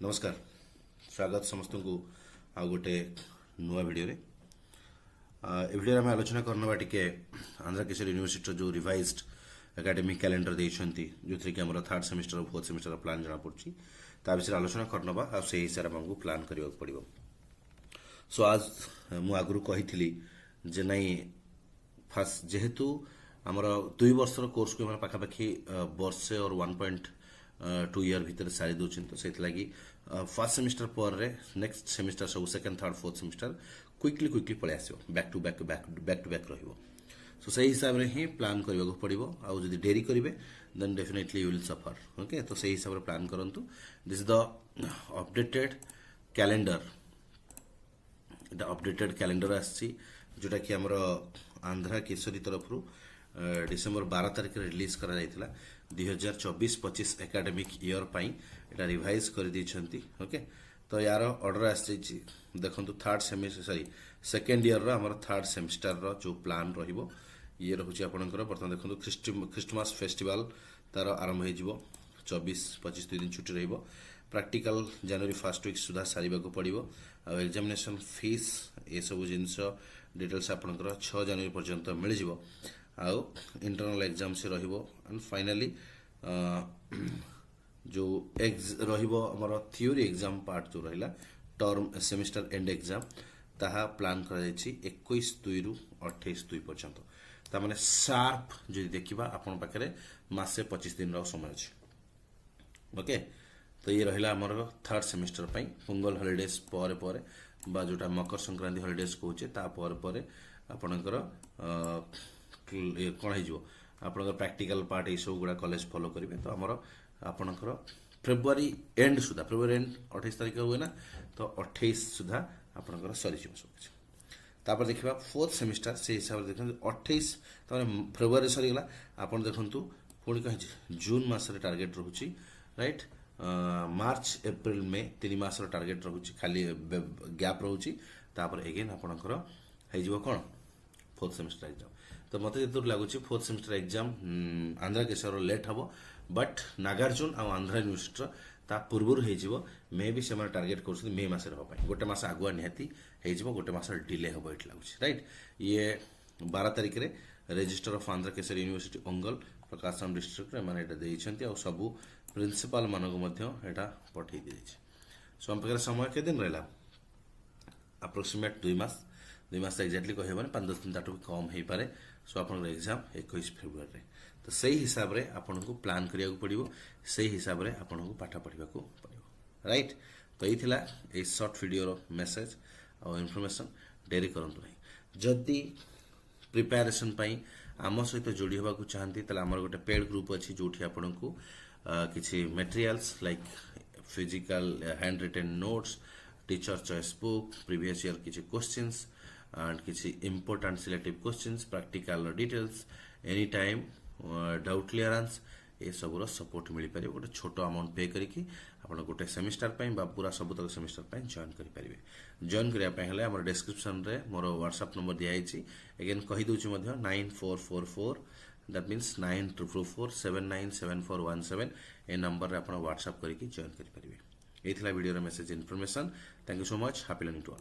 नमस्कार स्वागत समस्त को आ गोटे नुआ वीडियो रे ए वीडियो आम आलोचना करना टिके आंध्र केशर यूनिवर्सिटी जो रिवाइज्ड एकेडमिक कैलेंडर देइछंती जो थ्री कि हमर थर्ड सेमेस्टर और फोर्थ सेमेस्टर प्लान जना पड़छि ता विषय आलोचना करनबा आ से हिसाब हमको प्लान करबा पड़िबो। सो आज मु आगु कहिथिली जे नाही फास्ट जेहेतु हमर 2 वर्षर कोर्स को हम पाखा पाखी वर्षे और 1.2 ईयर भीतर सारी दउछन तो सेथ लागि फर्स्ट सेमेस्टर पर रे नेक्स्ट सेमेस्टर सब second third fourth semester quickly पळे आसीबो बैक टू बैक रहिबो। सो सही हिसाब रे ही प्लान करबा को पड़िबो आ जदी देरी करिवे then definitely you will suffer. Okay तो सही हिसाब रे प्लान करंतु। This is the updated calendar एटा अपडेटेड कैलेंडर आछि जोटा कि हमर आंध्र केसरी तरफ रु डिसेंबर 12 तारिख रिलीज करा जायतिला 2024-25 एकेडमिक ईयर पाई एटा रिवाइज कर दी। ओके तो यार ऑर्डर आसी देखंतु third semester sorry second year रो हमर थर्ड सेमेस्टर रो जो प्लान रहिबो ये रहुची आपनकर बर्तमान देखंतु क्रिसमस फेस्टिवल तार आरंभ हे जिवो 24-25 दिन छुट्टी रहिबो। प्रैक्टिकल जनवरी फर्स्ट वीक सुधा सारिबा को पड़िबो आ एग्जामिनेशन फीस ए सब जिंस डिटेल्स आपनकर 6 जनवरी पर्यंत मिल जिवो आ इंटरनल एग्जाम से रहिबो एंड फाइनली जो रहिबो हमर थ्योरी एग्जाम पार्ट जो रहिला टर्म सेमेस्टर एंड एग्जाम ताहा प्लान करा जायछि 21/2 रु 28/2 पर्यंत ता माने शार्प जदि देखिबा आपन पाखरे मासे 25 दिन रो समय अछि। ओके तो ये रहिला हमर थर्ड सेमेस्टर पई पोंगल हॉलिडेज पर बा जोटा मकर संक्रांति हॉलिडेज कहउचे ता पर आपनकर कौन हो आपंकर प्रैक्टिकल पार्ट ये सब गुड़ा कॉलेज फॉलो करेंगे तो आमर आपणकर February and Sudha February and 28 तारिख हुए ना तो 28 सुधा आपणकर सरी सब किसी तापर देखा फोर्थ सेमेस्टर से हिसाब से देखते 28 फेब्रुआरी सरीगला आपन देखु पुणी कहीं जून मसरे टार्गेट रोचे राइट मार्च एप्रिल मे 3 मास टार्गेट रोचे खाली गैप रोचे तापर एगेन आपणकर हो कौन फोर्थ सेमेस्टर एग्जाम तो मत जो लगुच फोर्थ सेमेस्टर एग्जाम आंध्र केशर लेट हम बट नागार्जुन आ आंध्र यूनिवर्सिटी ता पूर्वर हो मे भी से टार्गेट कर मे मस गोटे मस आगुआ निहाती हो गोटे मस डिले हम ये लगुच राइट। ये 12 तारिख रे register of Andhra Kesari university Ongole Prakasam district मैंने यहाँ सबू प्रिंसिपाल मानक पठे दी। सो आम पाखे समय के दिन रहा अप्रोक्सीमेट 2 मास एक्जाक्टली कह 5-10 दिन ताठू कम हो पारे। सो आप एग्जाम 21 फेब्रुआरी तो सही हिसाब रे आपन को प्लान करिया को पड़िबो सही हिसाब रे आपन को पाठ पढ़िबा को पड़िबो राइट। तो यही थिला ए शॉर्ट वीडियो रो मेसेज और इन्फॉर्मेशन डेरी करंतु नहीं जदी प्रिपरेशन पई आम सहित जोड़ी होगा चाहती ताले हमर गोटे पेड ग्रुप अछि जोठी आपन को किछि materials like physical handwritten notes teacher choice book previous year किछि क्वेश्चंस and किसी important selective questions practical details any time doubt clearance ये सब सपोर्ट मिल पारे गोटे छोट अमाउंट पे करके आप गोटे सेमिस्टर बा पूरा सब तक सेमिस्टर जॉइन करेंगे। जॉइन करने हमारे डिस्क्रिप्शन रे मोर व्हाट्सएप नंबर दिखाई अगेन कहीदे 9444 दैट मीन्स 9444797417 ए नंबर रे आप व्हाट्सएप करके जॉइन करेंगे। ये video message information. Thank you so much. Happy learning to all.